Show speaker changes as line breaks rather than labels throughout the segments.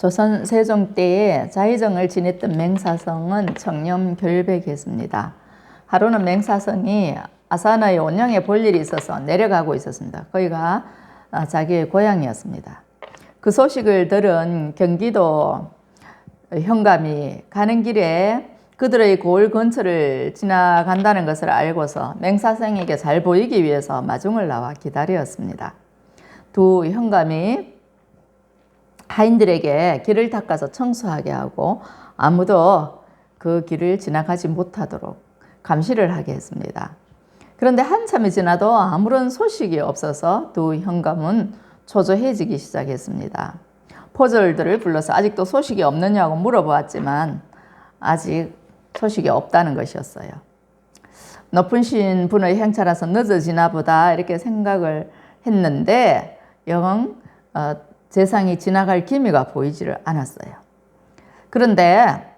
조선 세종 때에 자의정을 지냈던 맹사성은 청렴결백했습니다. 하루는 맹사성이 아산의 온양에 볼 일이 있어서 내려가고 있었습니다. 거기가 자기의 고향이었습니다. 그 소식을 들은 경기도 현감이 가는 길에 그들의 고을 근처를 지나간다는 것을 알고서 맹사성에게 잘 보이기 위해서 마중을 나와 기다렸습니다. 두 현감이 하인들에게 길을 닦아서 청소하게 하고 아무도 그 길을 지나가지 못하도록 감시를 하게 했습니다. 그런데 한참이 지나도 아무런 소식이 없어서 두 현감은 초조해지기 시작했습니다. 포졸들을 불러서 아직도 소식이 없느냐고 물어보았지만 아직 소식이 없다는 것이었어요. 높으신 분의 행차라서 늦어지나 보다 이렇게 생각을 했는데 영 재상이 지나갈 기미가 보이지를 않았어요. 그런데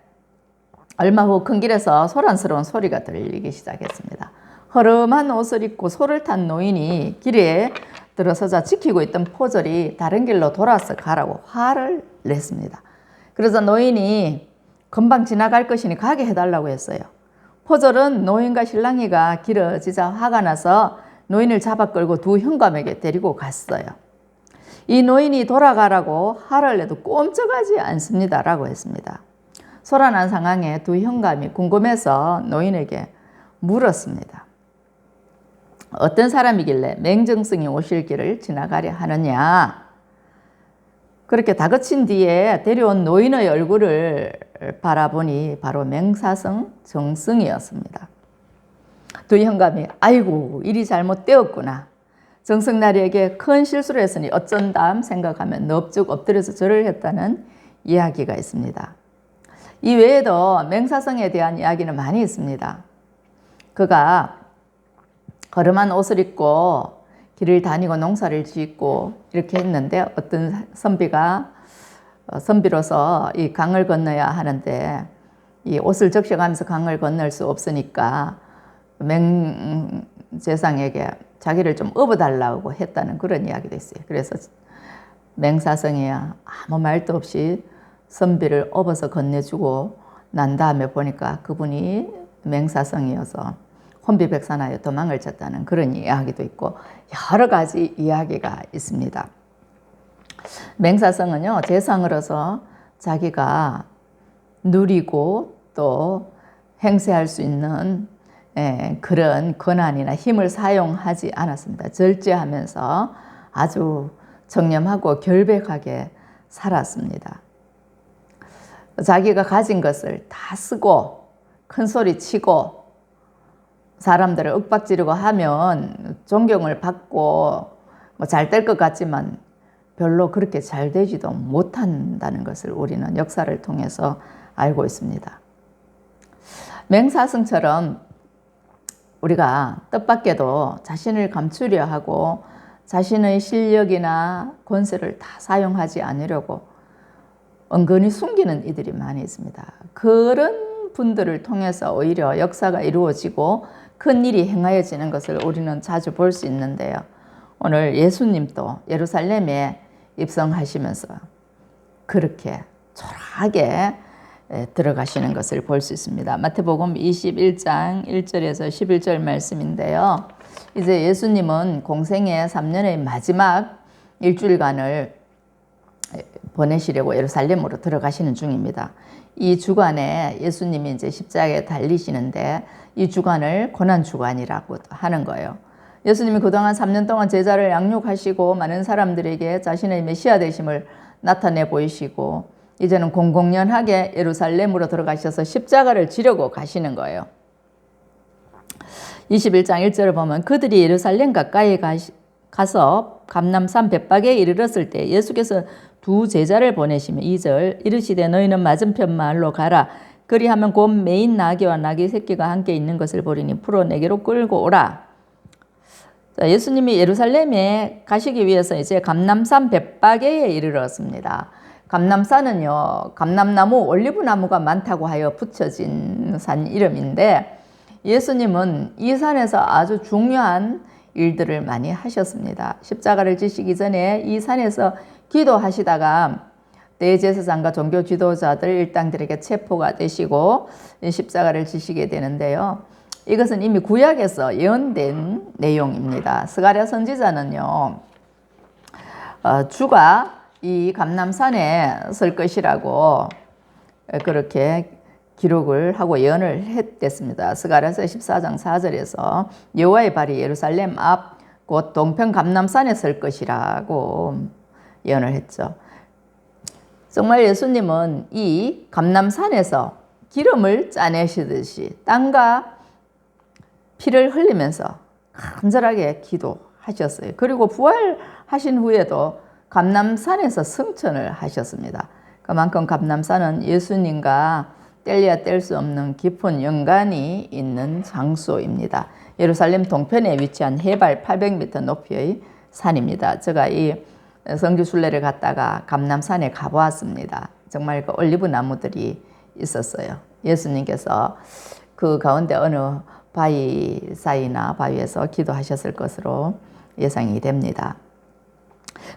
얼마 후 큰 길에서 소란스러운 소리가 들리기 시작했습니다. 허름한 옷을 입고 소를 탄 노인이 길에 들어서자 지키고 있던 포졸이 다른 길로 돌아서 가라고 화를 냈습니다. 그래서 노인이 금방 지나갈 것이니 가게 해달라고 했어요. 포졸은 노인과 실랑이가 길어지자 화가 나서 노인을 잡아 끌고 두 현감에게 데리고 갔어요. 이 노인이 돌아가라고 화를 내도 꼼짝하지 않습니다 라고 했습니다. 소란한 상황에 두 현감이 궁금해서 노인에게 물었습니다. 어떤 사람이길래 맹정승이 오실 길을 지나가려 하느냐. 그렇게 다그친 뒤에 데려온 노인의 얼굴을 바라보니 바로 맹사성 정승이었습니다. 두 현감이 아이고 일이 잘못되었구나. 정승나리에게 큰 실수를 했으니 어쩐담 생각하면 넙죽 엎드려서 절을 했다는 이야기가 있습니다. 이 외에도 맹사성에 대한 이야기는 많이 있습니다. 그가 허름한 옷을 입고 길을 다니고 농사를 짓고 이렇게 했는데 어떤 선비로서 이 강을 건너야 하는데 이 옷을 적셔가면서 강을 건널 수 없으니까 맹재상에게 자기를 좀 업어달라고 했다는 그런 이야기도 있어요. 그래서 맹사성이 아무 말도 없이 선비를 업어서 건네주고 난 다음에 보니까 그분이 맹사성이어서 혼비백산하여 도망을 쳤다는 그런 이야기도 있고 여러 가지 이야기가 있습니다. 맹사성은요, 재상으로서 자기가 누리고 또 행세할 수 있는 그런 권한이나 힘을 사용하지 않았습니다. 절제하면서 아주 청렴하고 결백하게 살았습니다. 자기가 가진 것을 다 쓰고 큰 소리 치고 사람들을 윽박지르고 하면 존경을 받고 잘 될 것 같지만 별로 그렇게 잘 되지도 못한다는 것을 우리는 역사를 통해서 알고 있습니다. 맹사성처럼 우리가 뜻밖에도 자신을 감추려 하고 자신의 실력이나 권세를 다 사용하지 않으려고 은근히 숨기는 이들이 많이 있습니다. 그런 분들을 통해서 오히려 역사가 이루어지고 큰 일이 행하여지는 것을 우리는 자주 볼 수 있는데요. 오늘 예수님도 예루살렘에 입성하시면서 그렇게 초라하게 들어가시는 것을 볼 수 있습니다. 마태복음 21장 1절에서 11절 말씀인데요. 이제 예수님은 공생의 3년의 마지막 일주일간을 보내시려고 예루살렘으로 들어가시는 중입니다. 이 주간에 예수님이 이제 십자가에 달리시는데 이 주간을 고난주간이라고 하는 거예요. 예수님이 그동안 3년 동안 제자를 양육하시고 많은 사람들에게 자신의 메시아 되심을 나타내 보이시고 이제는 공공연하게 예루살렘으로 들어가셔서 십자가를 지려고 가시는 거예요. 21장 1절을 보면 그들이 예루살렘 가까이 가서 감람산 벳박에 이르렀을 때 예수께서 두 제자를 보내시며 2절 이르시되 너희는 맞은편 마을로 가라. 그리하면 곧 매인 나귀와 나귀 새끼가 함께 있는 것을 보리니 풀어 내게로 끌고 오라. 자, 예수님이 예루살렘에 가시기 위해서 이제 감람산 벳박에 이르렀습니다. 감람산은요, 감람나무, 올리브나무가 많다고 하여 붙여진 산 이름인데 예수님은 이 산에서 아주 중요한 일들을 많이 하셨습니다. 십자가를 지시기 전에 이 산에서 기도하시다가 대제사장과 종교 지도자들 일당들에게 체포가 되시고 십자가를 지시게 되는데요. 이것은 이미 구약에서 예언된 내용입니다. 스가랴 선지자는요, 주가 이 감람산에 설 것이라고 그렇게 기록을 하고 예언을 했댔습니다. 스가랴서 14장 4절에서 여호와의 발이 예루살렘 앞 곧 동편 감람산에 설 것이라고 예언을 했죠. 정말 예수님은 이 감람산에서 기름을 짜내시듯이 땀과 피를 흘리면서 간절하게 기도하셨어요. 그리고 부활하신 후에도 감람산에서 승천을 하셨습니다. 그만큼 감람산은 예수님과 뗄래야 뗄 수 없는 깊은 연관이 있는 장소입니다. 예루살렘 동편에 위치한 해발 800m 높이의 산입니다. 제가 이 성지순례를 갔다가 감람산에 가보았습니다. 정말 그 올리브 나무들이 있었어요. 예수님께서 그 가운데 어느 바위 사이나 바위에서 기도하셨을 것으로 예상이 됩니다.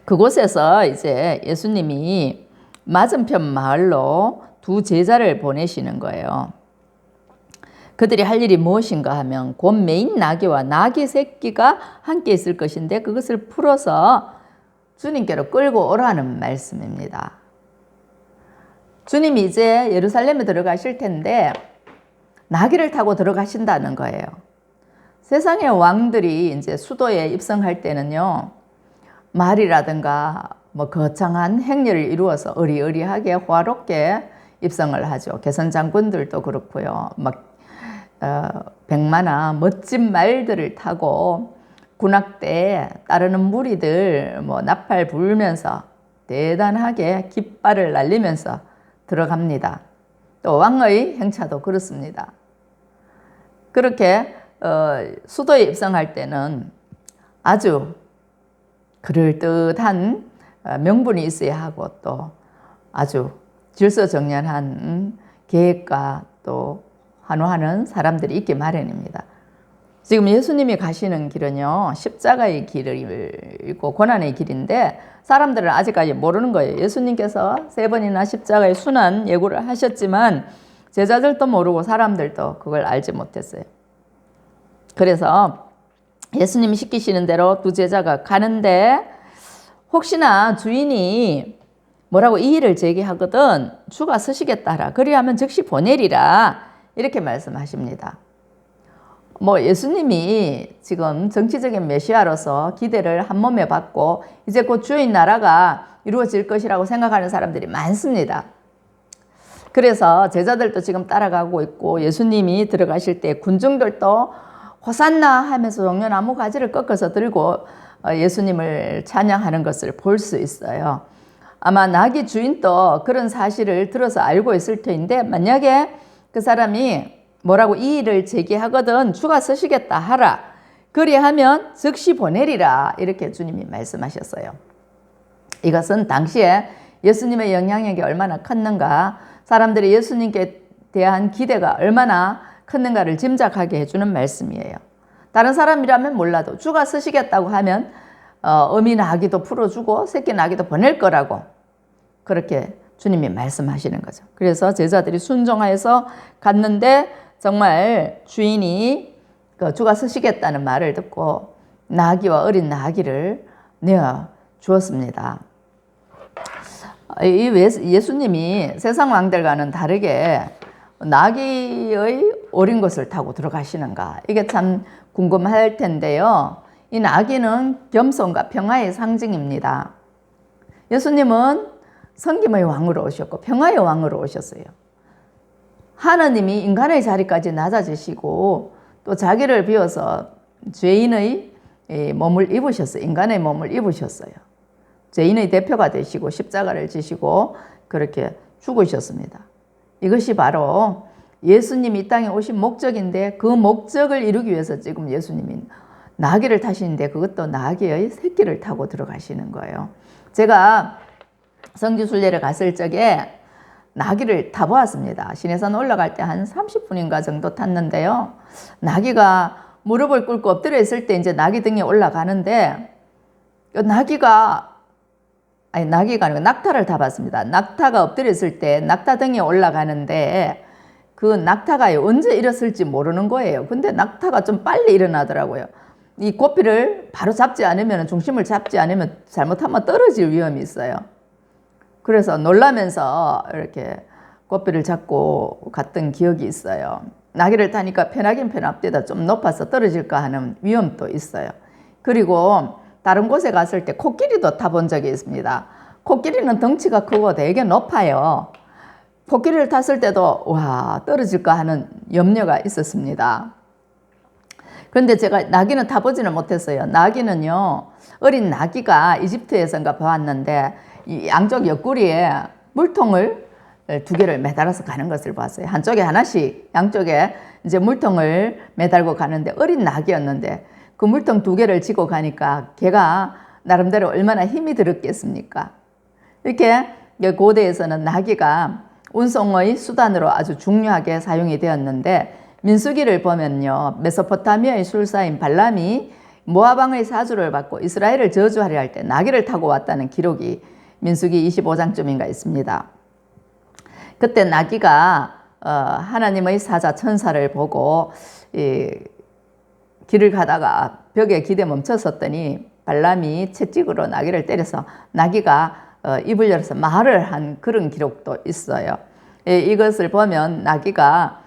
그곳에서 이제 예수님이 맞은편 마을로 두 제자를 보내시는 거예요. 그들이 할 일이 무엇인가 하면 곧 메인 나귀와 나귀 새끼가 함께 있을 것인데 그것을 풀어서 주님께로 끌고 오라는 말씀입니다. 주님이 이제 예루살렘에 들어가실 텐데 나귀를 타고 들어가신다는 거예요. 세상의 왕들이 이제 수도에 입성할 때는요, 말이라든가 뭐 거창한 행렬을 이루어서 의리의리하게 호화롭게 입성을 하죠. 개선 장군들도 그렇고요. 막 백마나 멋진 말들을 타고 군악대에 따르는 무리들 뭐 나팔 불면서 대단하게 깃발을 날리면서 들어갑니다. 또 왕의 행차도 그렇습니다. 그렇게 수도에 입성할 때는 아주 그럴듯한 명분이 있어야 하고 또 아주 질서정연한 계획과 또 환호하는 사람들이 있기 마련입니다. 지금 예수님이 가시는 길은요, 십자가의 길이고 고난의 길인데 사람들은 아직까지 모르는 거예요. 예수님께서 3번이나 십자가의 순환 예고를 하셨지만 제자들도 모르고 사람들도 그걸 알지 못했어요. 그래서 예수님이 시키시는 대로 두 제자가 가는데 혹시나 주인이 뭐라고 이의를 제기하거든 주가 서시겠다 하라. 그리하면 즉시 보내리라. 이렇게 말씀하십니다. 뭐 예수님이 지금 정치적인 메시아로서 기대를 한 몸에 받고 이제 곧 주의 나라가 이루어질 것이라고 생각하는 사람들이 많습니다. 그래서 제자들도 지금 따라가고 있고 예수님이 들어가실 때 군중들도 호산나 하면서 종려나무 가지를 꺾어서 들고 예수님을 찬양하는 것을 볼 수 있어요. 아마 나귀 주인도 그런 사실을 들어서 알고 있을 터인데 만약에 그 사람이 뭐라고 이의를 제기하거든 주가 서시겠다 하라. 그리하면 즉시 보내리라. 이렇게 주님이 말씀하셨어요. 이것은 당시에 예수님의 영향력이 얼마나 컸는가, 사람들이 예수님께 대한 기대가 얼마나 컸는가를 짐작하게 해주는 말씀이에요. 다른 사람이라면 몰라도 주가 서시겠다고 하면 어미 나귀도 풀어주고 새끼 나귀도 보낼 거라고 그렇게 주님이 말씀하시는 거죠. 그래서 제자들이 순종하여서 갔는데 정말 주인이 주가 서시겠다는 말을 듣고 나귀와 어린 나귀를 내어 주었습니다. 예수님이 세상 왕들과는 다르게 나귀의 어린 것을 타고 들어가시는가, 이게 참 궁금할 텐데요. 이 나귀는 겸손과 평화의 상징입니다. 예수님은 섬김의 왕으로 오셨고 평화의 왕으로 오셨어요. 하나님이 인간의 자리까지 낮아지시고 또 자기를 비워서 죄인의 몸을 입으셨어요. 인간의 몸을 입으셨어요. 죄인의 대표가 되시고 십자가를 지시고 그렇게 죽으셨습니다. 이것이 바로 예수님이 이 땅에 오신 목적인데 그 목적을 이루기 위해서 지금 예수님이 나귀를 타시는데 그것도 나귀의 새끼를 타고 들어가시는 거예요. 제가 성지순례를 갔을 적에 나귀를 타보았습니다. 시내산 올라갈 때 한 30분인가 정도 탔는데요. 나귀가 무릎을 꿇고 엎드려 있을 때 이제 나귀 등에 올라가는데 나귀가 아니 나귀가 아니고 낙타를 타봤습니다. 낙타가 엎드려 있을 때 낙타 등에 올라가는데 그 낙타가 언제 일어설지 모르는 거예요. 근데 낙타가 좀 빨리 일어나더라고요. 이 고삐를 바로 잡지 않으면, 중심을 잡지 않으면 잘못하면 떨어질 위험이 있어요. 그래서 놀라면서 이렇게 고삐를 잡고 갔던 기억이 있어요. 나귀를 타니까 편하긴 편합니다. 좀 높아서 떨어질까 하는 위험도 있어요. 그리고 다른 곳에 갔을 때 코끼리도 타본 적이 있습니다. 코끼리는 덩치가 크고 되게 높아요. 코끼리를 탔을 때도 와, 떨어질까 하는 염려가 있었습니다. 그런데 제가 나귀는 타보지는 못했어요. 나귀는요, 어린 나귀가 이집트에선가 보았는데 이 양쪽 옆구리에 물통을 2개를 매달아서 가는 것을 봤어요. 한쪽에 하나씩, 양쪽에 이제 물통을 매달고 가는데 어린 나귀였는데 그 물통 2개를 지고 가니까 걔가 나름대로 얼마나 힘이 들었겠습니까? 이렇게 고대에서는 나귀가 운송의 수단으로 아주 중요하게 사용이 되었는데, 민수기를 보면요, 메소포타미아의 술사인 발람이 모압왕의 사주를 받고 이스라엘을 저주하려 할 때 나귀를 타고 왔다는 기록이 민수기 25장쯤인가 있습니다. 그때 나귀가 하나님의 사자 천사를 보고 길을 가다가 벽에 기대 멈춰섰더니 발람이 채찍으로 나귀를 때려서 나귀가 입을 열어서 말을 한 그런 기록도 있어요. 이것을 보면 나귀가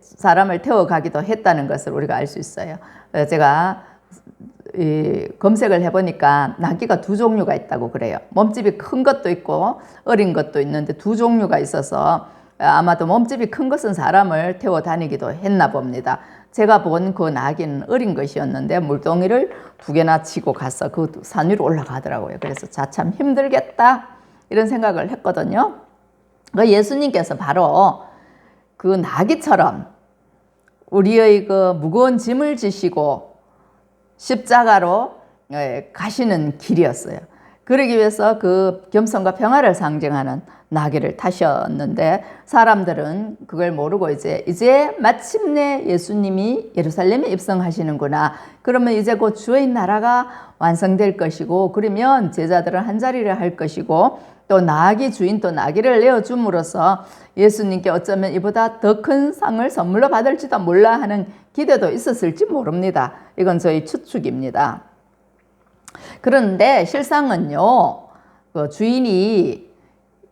사람을 태워가기도 했다는 것을 우리가 알 수 있어요. 제가 검색을 해보니까 나귀가 2종류가 있다고 그래요. 몸집이 큰 것도 있고 어린 것도 있는데 2종류가 있어서 아마도 몸집이 큰 것은 사람을 태워 다니기도 했나 봅니다. 제가 본 그 나귀는 어린 것이었는데 물동이를 2개나 치고 가서 그 산 위로 올라가더라고요. 그래서 참 힘들겠다 이런 생각을 했거든요. 예수님께서 바로 그 나귀처럼 우리의 그 무거운 짐을 지시고 십자가로 가시는 길이었어요. 그러기 위해서 그 겸손과 평화를 상징하는 나귀를 타셨는데 사람들은 그걸 모르고 이제 마침내 예수님이 예루살렘에 입성하시는구나. 그러면 이제 곧 주의 나라가 완성될 것이고, 그러면 제자들은 한자리를 할 것이고, 또 나귀 주인 또 나귀를 내어줌으로써 예수님께 어쩌면 이보다 더 큰 상을 선물로 받을지도 몰라 하는 기대도 있었을지 모릅니다. 이건 저희 추측입니다. 그런데 실상은요, 그 주인이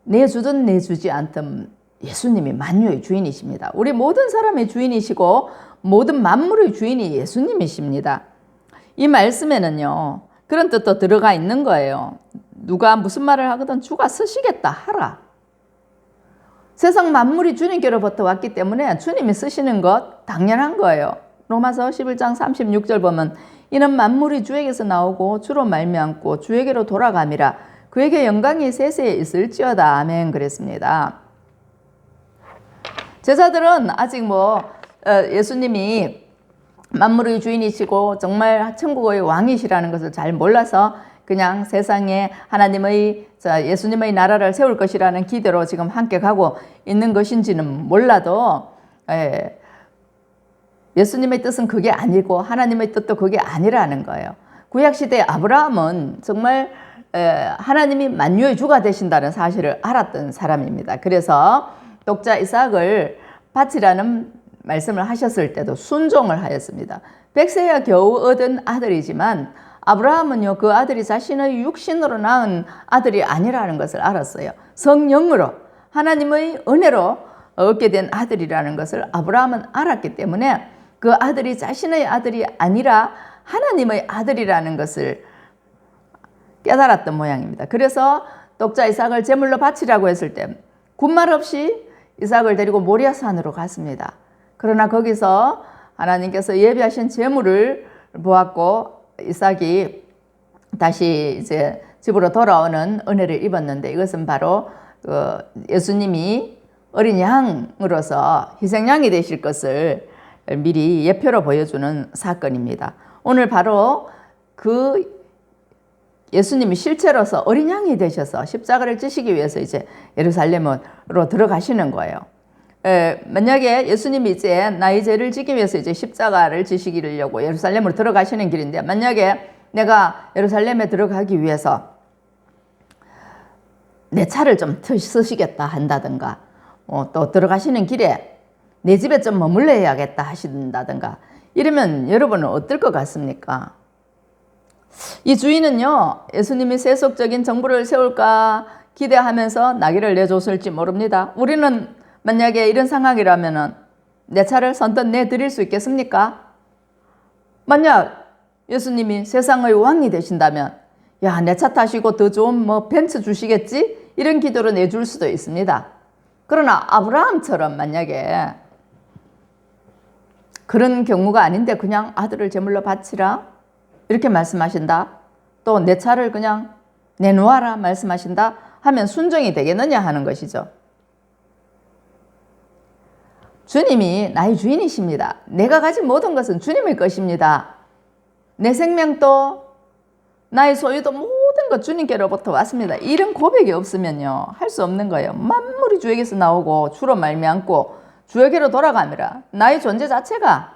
내주든 내주지 않든 예수님이 만유의 주인이십니다. 우리 모든 사람의 주인이시고 모든 만물의 주인이 예수님이십니다. 이 말씀에는요, 그런 뜻도 들어가 있는 거예요. 누가 무슨 말을 하거든 주가 쓰시겠다 하라. 세상 만물이 주님께로부터 왔기 때문에 주님이 쓰시는 것 당연한 거예요. 로마서 11장 36절 보면 이는 만물이 주에게서 나오고 주로 말미암고 주에게로 돌아감이라. 그에게 영광이 세세에 있을지어다. 아멘. 그랬습니다. 제자들은 아직 예수님이 만물의 주인이시고 정말 천국의 왕이시라는 것을 잘 몰라서 그냥 세상에 하나님의 예수님의 나라를 세울 것이라는 기대로 지금 함께 가고 있는 것인지는 몰라도 예수님의 뜻은 그게 아니고 하나님의 뜻도 그게 아니라는 거예요. 구약시대 아브라함은 정말 하나님이 만유의 주가 되신다는 사실을 알았던 사람입니다. 그래서 독자 이삭을 바치라는 말씀을 하셨을 때도 순종을 하였습니다. 100세야 겨우 얻은 아들이지만 아브라함은요, 그 아들이 자신의 육신으로 낳은 아들이 아니라는 것을 알았어요. 성령으로 하나님의 은혜로 얻게 된 아들이라는 것을 아브라함은 알았기 때문에 그 아들이 자신의 아들이 아니라 하나님의 아들이라는 것을 깨달았던 모양입니다. 그래서 독자 이삭을 제물로 바치라고 했을 때 군말 없이 이삭을 데리고 모리아산으로 갔습니다. 그러나 거기서 하나님께서 예비하신 제물을 보았고 이삭이 다시 이제 집으로 돌아오는 은혜를 입었는데, 이것은 바로 예수님이 어린 양으로서 희생양이 되실 것을 미리 예표로 보여주는 사건입니다. 오늘 바로 그 예수님이 실제로서 어린 양이 되셔서 십자가를 지시기 위해서 이제 예루살렘으로 들어가시는 거예요. 만약에 예수님이 이제 나의 죄를 지기 위해서 이제 십자가를 지시기려고 예루살렘으로 들어가시는 길인데, 만약에 내가 예루살렘에 들어가기 위해서 내 차를 좀 쓰시겠다 한다든가, 또 들어가시는 길에 내 집에 좀 머물러야겠다 하신다든가, 이러면 여러분은 어떨 것 같습니까? 이 주인은요, 예수님이 세속적인 정부를 세울까 기대하면서 나귀를 내줬을지 모릅니다. 우리는 만약에 이런 상황이라면 내 차를 선뜻 내드릴 수 있겠습니까? 만약 예수님이 세상의 왕이 되신다면, 야, 내 차 타시고 더 좋은 벤츠 주시겠지? 이런 기도로 내줄 수도 있습니다. 그러나 아브라함처럼 만약에 그런 경우가 아닌데 그냥 아들을 제물로 바치라 이렇게 말씀하신다, 또 내 차를 그냥 내놓아라 말씀하신다 하면 순종이 되겠느냐 하는 것이죠. 주님이 나의 주인이십니다. 내가 가진 모든 것은 주님의 것입니다. 내 생명도 나의 소유도 모든 것 주님께로부터 왔습니다. 이런 고백이 없으면요, 할 수 없는 거예요. 만물이 주에게서 나오고 주로 말미암고 주에게로 돌아가미라. 나의 존재 자체가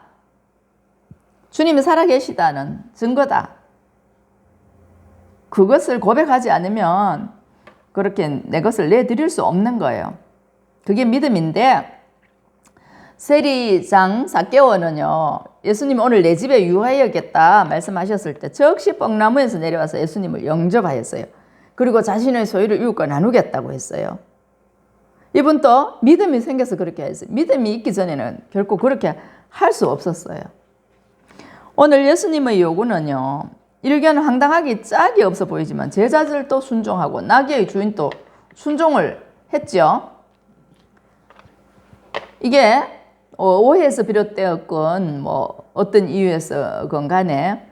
주님이 살아계시다는 증거다. 그것을 고백하지 않으면 그렇게 내 것을 내드릴 수 없는 거예요. 그게 믿음인데, 세리장 삭개오는요, 예수님이 오늘 내 집에 유하여겠다 말씀하셨을 때 즉시 뻥나무에서 내려와서 예수님을 영접하였어요. 그리고 자신의 소유를 이웃과 나누겠다고 했어요. 이분도 믿음이 생겨서 그렇게 했어요. 믿음이 있기 전에는 결코 그렇게 할 수 없었어요. 오늘 예수님의 요구는요, 일견 황당하기 짝이 없어 보이지만 제자들도 순종하고 나귀의 주인도 순종을 했죠. 이게 오해에서 비롯되었건 어떤 이유에서건 간에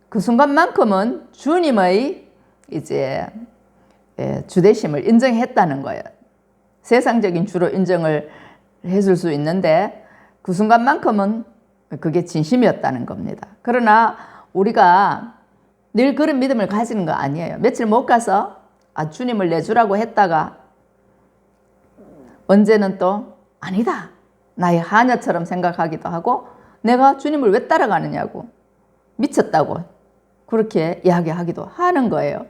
그 순간만큼은 주님의 이제 주되심을 인정했다는 거예요. 세상적인 주로 인정을 해줄 수 있는데 그 순간만큼은 그게 진심이었다는 겁니다. 그러나 우리가 늘 그런 믿음을 가지는 거 아니에요. 며칠 못 가서 주님을 내주라고 했다가 언제는 또 아니다, 나의 하녀처럼 생각하기도 하고, 내가 주님을 왜 따라가느냐고, 미쳤다고 그렇게 이야기하기도 하는 거예요.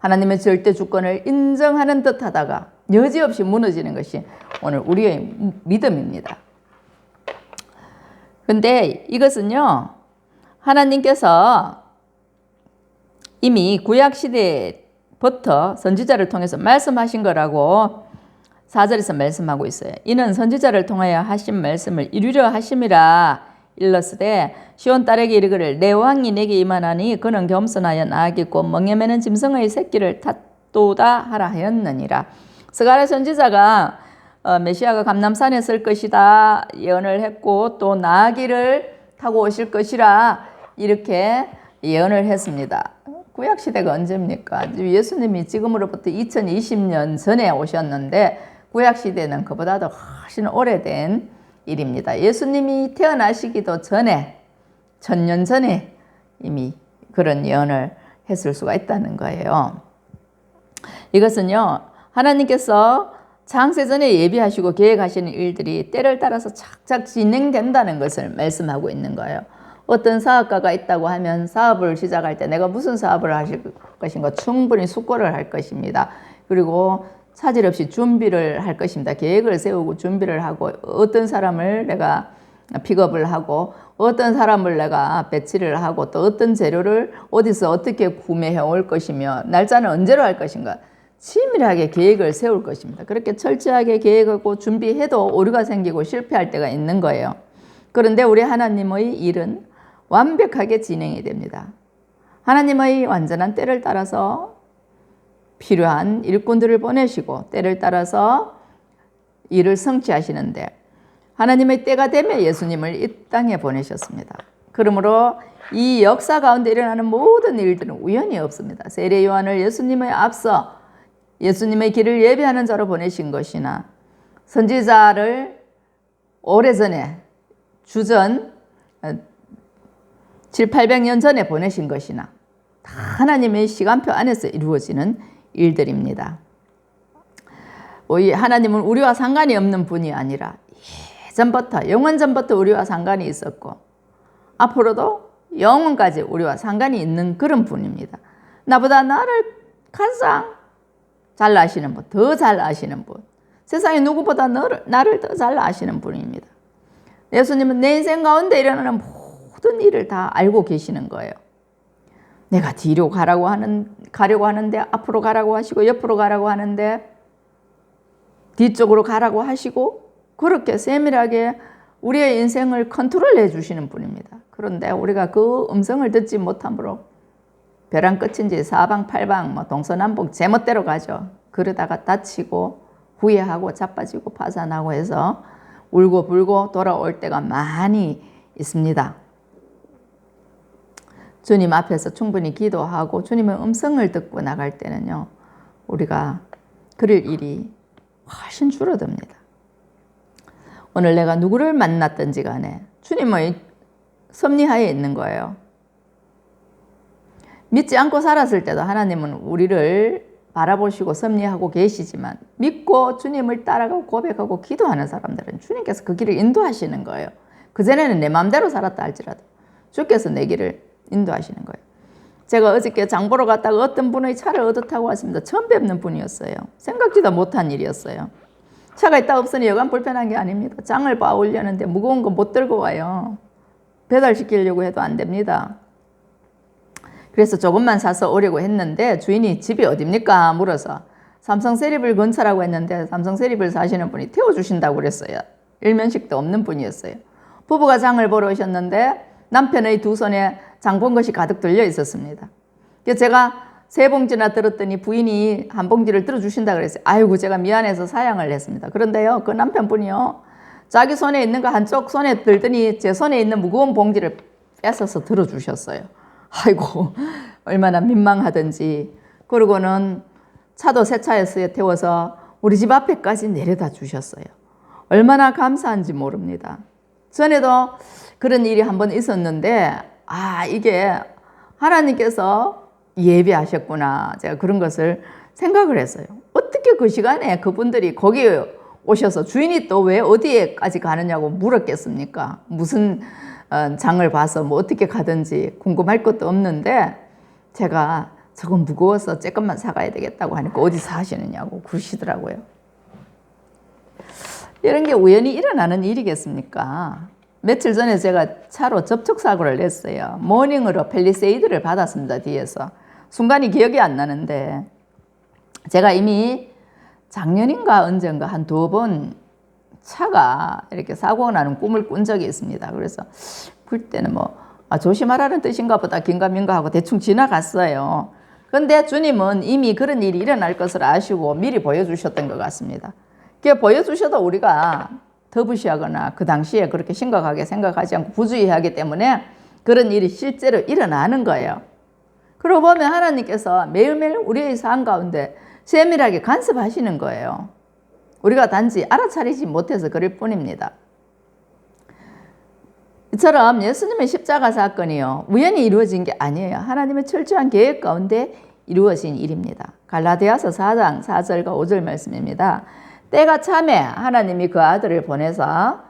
하나님의 절대 주권을 인정하는 듯 하다가 여지없이 무너지는 것이 오늘 우리의 믿음입니다. 근데 이것은요, 하나님께서 이미 구약시대부터 선지자를 통해서 말씀하신 거라고 4절에서 말씀하고 있어요. 이는 선지자를 통하여 하신 말씀을 이루려 하심이라. 일렀으되 시온 딸에게 이르기를 내 왕이 내게 임하나니 그는 겸손하여 나귀 곧 멍에 매는 짐승의 새끼를 탔도다 하라 하였느니라. 스가랴 선지자가 메시아가 감람산에 설 것이다 예언을 했고, 또 나귀를 타고 오실 것이라 이렇게 예언을 했습니다. 구약시대가 언제입니까? 예수님이 지금으로부터 2020년 전에 오셨는데 구약시대는 그보다도 훨씬 오래된 일입니다. 예수님이 태어나시기도 전에, 1000년 전에 이미 그런 예언을 했을 수가 있다는 거예요. 이것은요, 하나님께서 창세전에 예비하시고 계획하시는 일들이 때를 따라서 착착 진행된다는 것을 말씀하고 있는 거예요. 어떤 사업가가 있다고 하면 사업을 시작할 때 내가 무슨 사업을 하실 것인가 충분히 숙고를 할 것입니다. 그리고 차질 없이 준비를 할 것입니다. 계획을 세우고 준비를 하고, 어떤 사람을 내가 픽업을 하고 어떤 사람을 내가 배치를 하고 또 어떤 재료를 어디서 어떻게 구매해 올 것이며 날짜는 언제로 할 것인가 치밀하게 계획을 세울 것입니다. 그렇게 철저하게 계획하고 준비해도 오류가 생기고 실패할 때가 있는 거예요. 그런데 우리 하나님의 일은 완벽하게 진행이 됩니다. 하나님의 완전한 때를 따라서 필요한 일꾼들을 보내시고 때를 따라서 일을 성취하시는데, 하나님의 때가 되면 예수님을 이 땅에 보내셨습니다. 그러므로 이 역사 가운데 일어나는 모든 일들은 우연이 없습니다. 세례 요한을 예수님의 앞서 예수님의 길을 예비하는 자로 보내신 것이나, 선지자를 오래전에 주전 700~800년 전에 보내신 것이나 다 하나님의 시간표 안에서 이루어지는 일들입니다. 하나님은 우리와 상관이 없는 분이 아니라 예전부터, 영원전부터 우리와 상관이 있었고 앞으로도 영원까지 우리와 상관이 있는 그런 분입니다. 나보다 나를 가장 잘 아시는 분, 더 잘 아시는 분, 세상에 누구보다 나를 더 잘 아시는 분입니다. 예수님은 내 인생 가운데 일어나는 모든 일을 다 알고 계시는 거예요. 내가 뒤로 가려고 하는데 앞으로 가라고 하시고, 옆으로 가라고 하는데 뒤쪽으로 가라고 하시고, 그렇게 세밀하게 우리의 인생을 컨트롤해 주시는 분입니다. 그런데 우리가 그 음성을 듣지 못함으로 벼랑 끝인지 사방팔방 동서남북 제멋대로 가죠. 그러다가 다치고 후회하고 자빠지고 파산하고 해서 울고 불고 돌아올 때가 많이 있습니다. 주님 앞에서 충분히 기도하고 주님의 음성을 듣고 나갈 때는요, 우리가 그럴 일이 훨씬 줄어듭니다. 오늘 내가 누구를 만났든지 간에 주님의 섭리하에 있는 거예요. 믿지 않고 살았을 때도 하나님은 우리를 바라보시고 섭리하고 계시지만, 믿고 주님을 따라가고 고백하고 기도하는 사람들은 주님께서 그 길을 인도하시는 거예요. 그전에는 내 마음대로 살았다 할지라도 주께서 내 길을 인도하시는 거예요. 제가 어저께 장 보러 갔다가 어떤 분의 차를 얻어 타고 왔습니다. 처음 뵙는 분이었어요. 생각지도 못한 일이었어요. 차가 있다 없으니 여간 불편한 게 아닙니다. 장을 봐오려는데 무거운 거 못 들고 와요. 배달시키려고 해도 안 됩니다. 그래서 조금만 사서 오려고 했는데 주인이 집이 어딥니까? 물어서 삼성 세립을 근처라고 했는데 삼성 세립을 사시는 분이 태워주신다고 그랬어요. 일면식도 없는 분이었어요. 부부가 장을 보러 오셨는데 남편의 두 손에 장 본 것이 가득 들려 있었습니다. 그래서 제가 3봉지나 들었더니 부인이 한 봉지를 들어주신다 그랬어요. 아이고, 제가 미안해서 사양을 했습니다. 그런데요, 그 남편분이요, 자기 손에 있는 거 한쪽 손에 들더니 제 손에 있는 무거운 봉지를 뺏어서 들어주셨어요. 아이고, 얼마나 민망하든지. 그러고는 차도 새 차에 태워서 우리 집 앞에까지 내려다 주셨어요. 얼마나 감사한지 모릅니다. 전에도 그런 일이 한번 있었는데, 이게 하나님께서 예비하셨구나. 제가 그런 것을 생각을 했어요. 어떻게 그 시간에 그분들이 거기에 오셔서 주인이 또 왜 어디에까지 가느냐고 물었겠습니까? 무슨 장을 봐서 뭐 어떻게 가든지 궁금할 것도 없는데, 제가 저건 무거워서 조금만 사가야 되겠다고 하니까 어디 사시느냐고 그러시더라고요. 이런 게 우연히 일어나는 일이겠습니까? 며칠 전에 제가 차로 접촉사고를 냈어요. 모닝으로 펠리세이드를 받았습니다. 뒤에서. 순간이 기억이 안 나는데, 제가 이미 작년인가 언젠가 한 2번 차가 이렇게 사고가 나는 꿈을 꾼 적이 있습니다. 그래서 그때는 조심하라는 뜻인가 보다 긴가민가 하고 대충 지나갔어요. 그런데 주님은 이미 그런 일이 일어날 것을 아시고 미리 보여주셨던 것 같습니다. 그게 보여주셔도 우리가 더부시하거나 그 당시에 그렇게 심각하게 생각하지 않고 부주의하기 때문에 그런 일이 실제로 일어나는 거예요. 그러고 보면 하나님께서 매일매일 우리의 삶 가운데 세밀하게 간섭하시는 거예요. 우리가 단지 알아차리지 못해서 그럴 뿐입니다. 이처럼 예수님의 십자가 사건이요, 우연히 이루어진 게 아니에요. 하나님의 철저한 계획 가운데 이루어진 일입니다. 갈라디아서 4장 4절과 5절 말씀입니다. 때가 참에 하나님이 그 아들을 보내사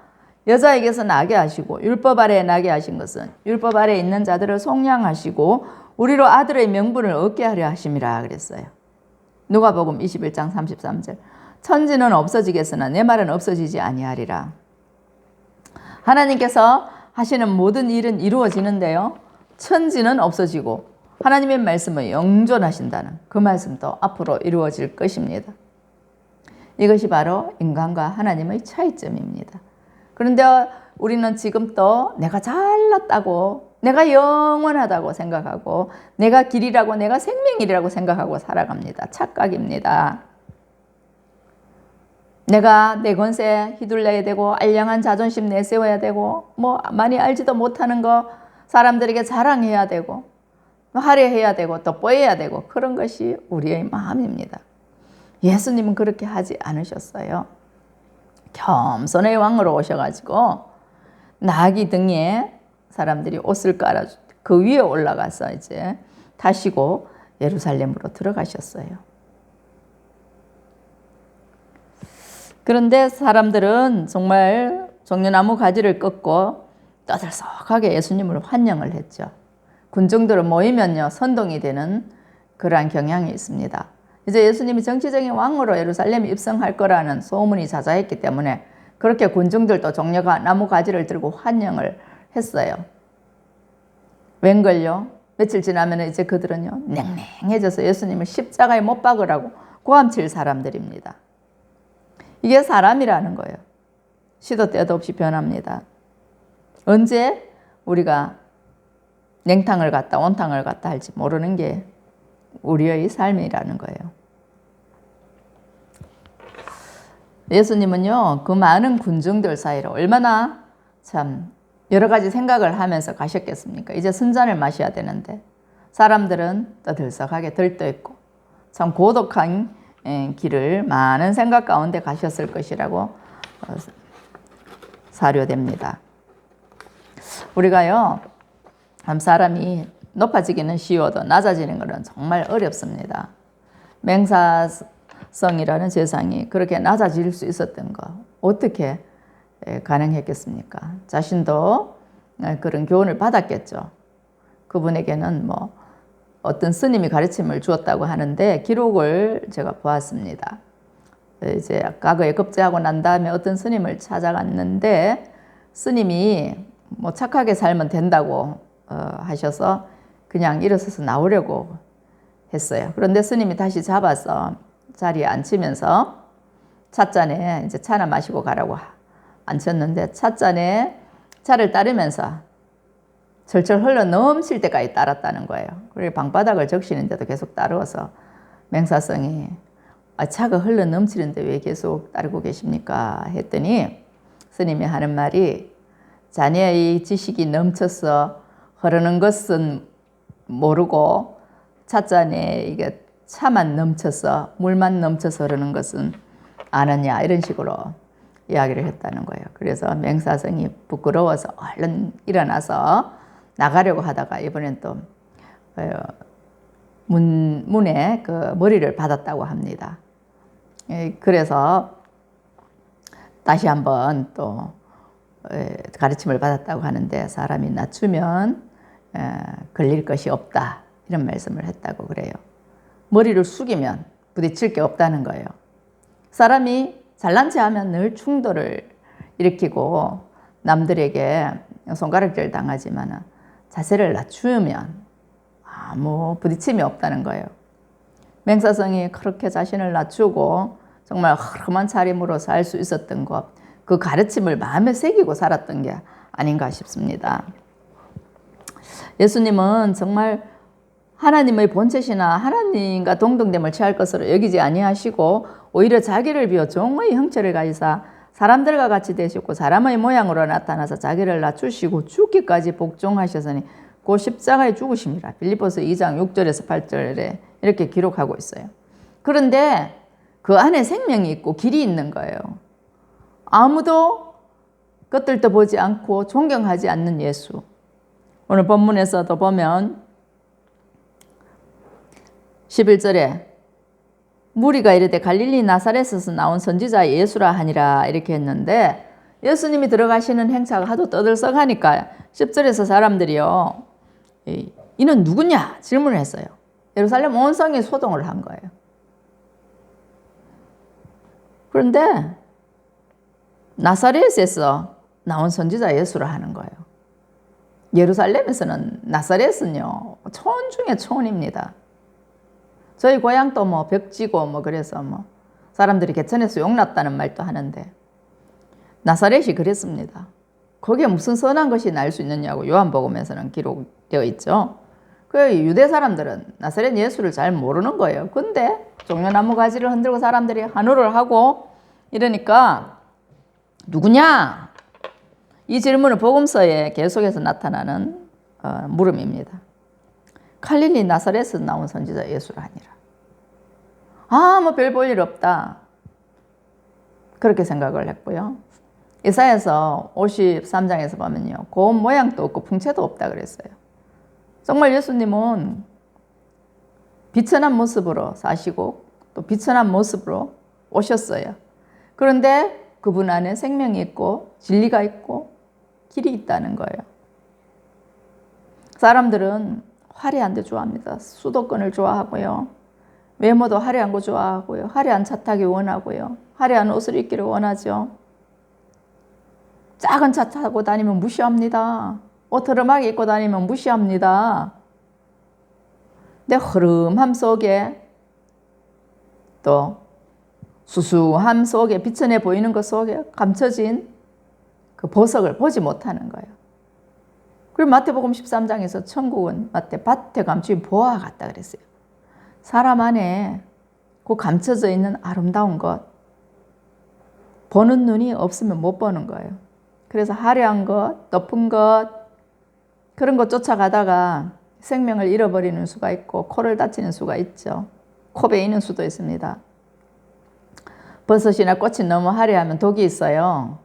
여자에게서 나게 하시고 율법 아래에 나게 하신 것은 율법 아래에 있는 자들을 속량하시고 우리로 아들의 명분을 얻게 하려 하심이라 그랬어요. 누가복음 21장 33절. 천지는 없어지겠으나 내 말은 없어지지 아니하리라. 하나님께서 하시는 모든 일은 이루어지는데요, 천지는 없어지고 하나님의 말씀을 영존하신다는 그 말씀도 앞으로 이루어질 것입니다. 이것이 바로 인간과 하나님의 차이점입니다. 그런데 우리는 지금 또 내가 잘났다고, 내가 영원하다고 생각하고 내가 길이라고, 내가 생명이라고 생각하고 살아갑니다. 착각입니다. 내가 내 권세 휘둘러야 되고 알량한 자존심 내세워야 되고 많이 알지도 못하는 거 사람들에게 자랑해야 되고 화려해야 되고 돋보여야 되고, 그런 것이 우리의 마음입니다. 예수님은 그렇게 하지 않으셨어요. 겸손의 왕으로 오셔가지고 나귀 등에 사람들이 옷을 깔아 그 위에 올라가서 이제 타시고 예루살렘으로 들어가셨어요. 그런데 사람들은 정말 종려나무 가지를 꺾고 떠들썩하게 예수님을 환영을 했죠. 군중들은 모이면요 선동이 되는 그러한 경향이 있습니다. 이제 예수님이 정치적인 왕으로 예루살렘에 입성할 거라는 소문이 자자했기 때문에 그렇게 군중들도 종려가 나무 가지를 들고 환영을 했어요. 웬걸요? 며칠 지나면 이제 그들은요 냉랭해져서 예수님을 십자가에 못 박으라고 고함칠 사람들입니다. 이게 사람이라는 거예요. 시도 때도 없이 변합니다. 언제 우리가 냉탕을 갔다 온탕을 갔다 할지 모르는 게 우리의 삶이라는 거예요. 예수님은요 그 많은 군중들 사이로 얼마나 참 여러 가지 생각을 하면서 가셨겠습니까? 이제 순잔을 마셔야 되는데 사람들은 또 들썩하게 들떠있고 참 고독한 길을 많은 생각 가운데 가셨을 것이라고 사료됩니다. 우리가요 한 사람이 높아지기는 쉬워도 낮아지는 것은 정말 어렵습니다. 맹사성이라는 세상이 그렇게 낮아질 수 있었던 거 어떻게 가능했겠습니까? 자신도 그런 교훈을 받았겠죠. 그분에게는 뭐 어떤 스님이 가르침을 주었다고 하는데 기록을 제가 보았습니다. 이제 과거에 급제하고 난 다음에 어떤 스님을 찾아갔는데 스님이 뭐 착하게 살면 된다고 하셔서 그냥 일어서서 나오려고 했어요. 그런데 스님이 다시 잡아서 자리에 앉히면서 찻잔에 이제 차나 마시고 가라고 앉혔는데 찻잔에 차를 따르면서 철철 흘러 넘칠 때까지 따랐다는 거예요. 그리고 방바닥을 적시는데도 계속 따르어서 맹사성이 차가 흘러 넘치는데 왜 계속 따르고 계십니까? 했더니 스님이 하는 말이 자네의 지식이 넘쳐서 흐르는 것은 모르고 찻잔에 이게 차만 넘쳐서 물만 넘쳐서 흐르는 것은 아느냐 이런 식으로 이야기를 했다는 거예요. 그래서 맹사성이 부끄러워서 얼른 일어나서 나가려고 하다가 이번엔 또 문에 그 머리를 받았다고 합니다. 그래서 다시 한번 또 가르침을 받았다고 하는데 사람이 낮추면 걸릴 것이 없다 이런 말씀을 했다고 그래요. 머리를 숙이면 부딪힐 게 없다는 거예요. 사람이 잘난 체 하면 늘 충돌을 일으키고 남들에게 손가락질 당하지만 자세를 낮추면 아무 부딪힘이 없다는 거예요. 맹사성이 그렇게 자신을 낮추고 정말 허름한 차림으로 살 수 있었던 것, 그 가르침을 마음에 새기고 살았던 게 아닌가 싶습니다. 예수님은 정말 하나님의 본체시나 하나님과 동등됨을 취할 것으로 여기지 아니하시고 오히려 자기를 비워 종의 형체를 가지사 사람들과 같이 되셨고 사람의 모양으로 나타나서 자기를 낮추시고 죽기까지 복종하셨으니 그 십자가에 죽으십니다. 빌립보서 2장 6절에서 8절에 이렇게 기록하고 있어요. 그런데 그 안에 생명이 있고 길이 있는 거예요. 아무도 겉들떠 보지 않고 존경하지 않는 예수. 오늘 본문에서도 보면 11절에 무리가 이르되 갈릴리 나사렛에서 나온 선지자 예수라 하니라 이렇게 했는데 예수님이 들어가시는 행차가 하도 떠들썩하니까 10절에서 사람들이요 이는 누구냐 질문을 했어요. 예루살렘 온 성이 소동을 한 거예요. 그런데 나사렛에서 나온 선지자 예수라 하는 거예요. 예루살렘에서는 나사렛은요 초원 중에 초원입니다. 저희 고향도 뭐 벽지고 뭐 그래서 뭐 사람들이 개천에서 용났다는 말도 하는데 나사렛이 그랬습니다. 거기에 무슨 선한 것이 날 수 있느냐고 요한복음에서는 기록되어 있죠. 그 유대 사람들은 나사렛 예수를 잘 모르는 거예요. 근데 종려나무 가지를 흔들고 사람들이 환호를 하고 이러니까 누구냐? 이 질문은 복음서에 계속해서 나타나는 물음입니다. 갈릴리 나사렛에서 나온 선지자 예수라 하니라. 뭐 별 볼 일 없다. 그렇게 생각을 했고요. 이사야서 53장에서 보면요. 고운 모양도 없고 풍채도 없다 그랬어요. 정말 예수님은 비천한 모습으로 사시고 또 비천한 모습으로 오셨어요. 그런데 그분 안에 생명이 있고 진리가 있고 길이 있다는 거예요. 사람들은 화려한 데 좋아합니다. 수도권을 좋아하고요. 외모도 화려한 거 좋아하고요. 화려한 차 타기 원하고요. 화려한 옷을 입기를 원하죠. 작은 차 타고 다니면 무시합니다. 옷 흐름하게 입고 다니면 무시합니다. 내 흐름함 속에 또 수수함 속에 비천해 보이는 것 속에 감춰진 그 보석을 보지 못하는 거예요. 그리고 마태복음 13장에서 천국은 마태 밭에 감추인 보화와 같다 그랬어요. 사람 안에 그 감춰져 있는 아름다운 것, 보는 눈이 없으면 못 보는 거예요. 그래서 화려한 것, 높은 것, 그런 것 쫓아가다가 생명을 잃어버리는 수가 있고 코를 다치는 수가 있죠. 코 베이는 수도 있습니다. 버섯이나 꽃이 너무 화려하면 독이 있어요.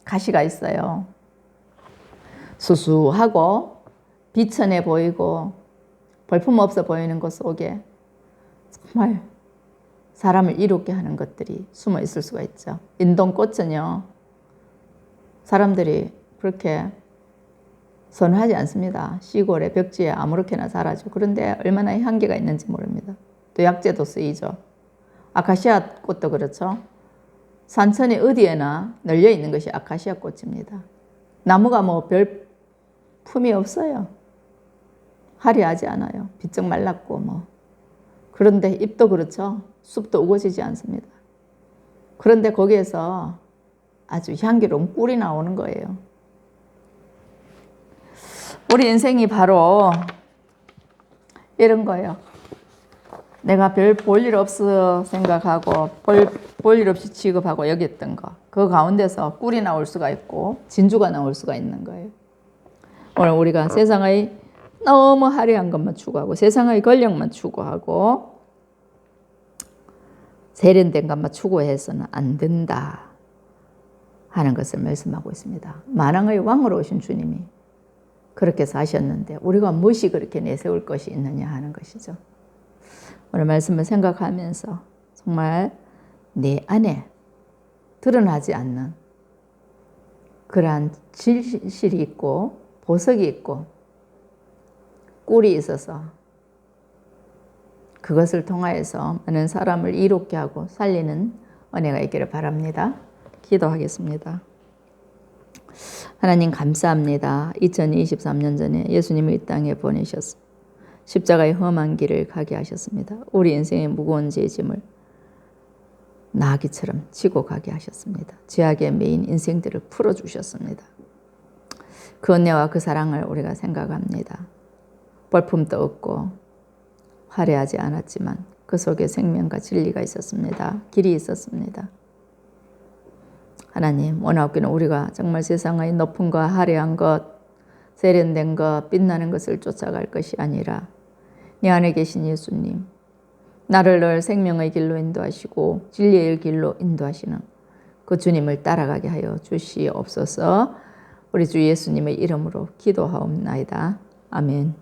가시가 있어요. 수수하고 비천해 보이고 볼품없어 보이는 것 속에 정말 사람을 이롭게 하는 것들이 숨어 있을 수가 있죠. 인동꽃은요, 사람들이 그렇게 선호하지 않습니다. 시골에 벽지에 아무렇게나 자라죠. 그런데 얼마나 향기가 있는지 모릅니다. 또 약재도 쓰이죠. 아카시아 꽃도 그렇죠. 산천이 어디에나 널려 있는 것이 아카시아 꽃입니다. 나무가 뭐 별 품이 없어요. 화려하지 않아요. 비쩍 말랐고 뭐. 그런데 잎도 그렇죠. 숲도 우거지지 않습니다. 그런데 거기에서 아주 향기로운 꿀이 나오는 거예요. 우리 인생이 바로 이런 거예요. 내가 별 볼 일 없어 생각하고 볼 일 없이 취급하고 여겼던 거. 그 가운데서 꿀이 나올 수가 있고 진주가 나올 수가 있는 거예요. 오늘 우리가 세상의 너무 화려한 것만 추구하고 세상의 권력만 추구하고 세련된 것만 추구해서는 안 된다 하는 것을 말씀하고 있습니다. 만왕의 왕으로 오신 주님이 그렇게 사셨는데 우리가 무엇이 그렇게 내세울 것이 있느냐 하는 것이죠. 오늘 말씀을 생각하면서 정말 내 안에 드러나지 않는 그러한 진실이 있고 보석이 있고 꿀이 있어서 그것을 통하여서 많은 사람을 이롭게 하고 살리는 은혜가 있기를 바랍니다. 기도하겠습니다. 하나님 감사합니다. 2023년 전에 예수님을 이 땅에 보내셨습니다. 십자가의 험한 길을 가게 하셨습니다. 우리 인생의 무거운 죄짐을 나귀처럼 지고 가게 하셨습니다. 죄악에 매인 인생들을 풀어주셨습니다. 그 은혜와 그 사랑을 우리가 생각합니다. 볼품도 없고 화려하지 않았지만 그 속에 생명과 진리가 있었습니다. 길이 있었습니다. 하나님, 원하옵기는 우리가 정말 세상의 높은 것, 화려한 것, 세련된 것, 빛나는 것을 쫓아갈 것이 아니라 내 안에 계신 예수님, 나를 늘 생명의 길로 인도하시고 진리의 길로 인도하시는 그 주님을 따라가게 하여 주시옵소서. 우리 주 예수님의 이름으로 기도하옵나이다. 아멘.